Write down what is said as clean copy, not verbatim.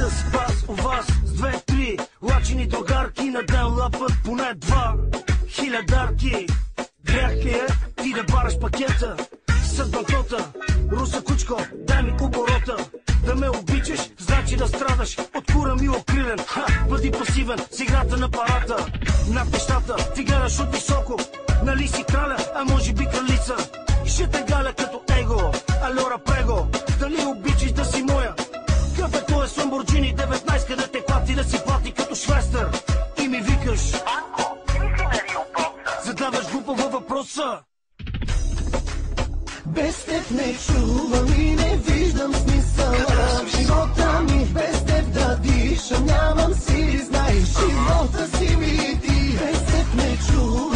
Къс бас у вас с 2-3 лачени другарки на ден лапът поне 2 хилядарки. Грях ли е ти да бараш пакета с банкнота? Руса кучко, дай ми оборота. Да ме обичаш, значи да страдаш от кура милокрилен. Бъди пасивен с играта на парата. Над нещата ти гледаш от високо. Нали си краля, а може би кралица. Ще те галя като его, алора прего. Дали обичаш да си моя? Кафето е с Ламборджини 19, къде те клати да си плати като швестър. И ми викаш: Анко, ти ли си мерил бокса? задаваш глупава въпроса. Без теб не чувам и не виждам смисъла в живота ми. Без теб да дишам, нямам сили, знаеш, живота си ми ти. Без теб не чувам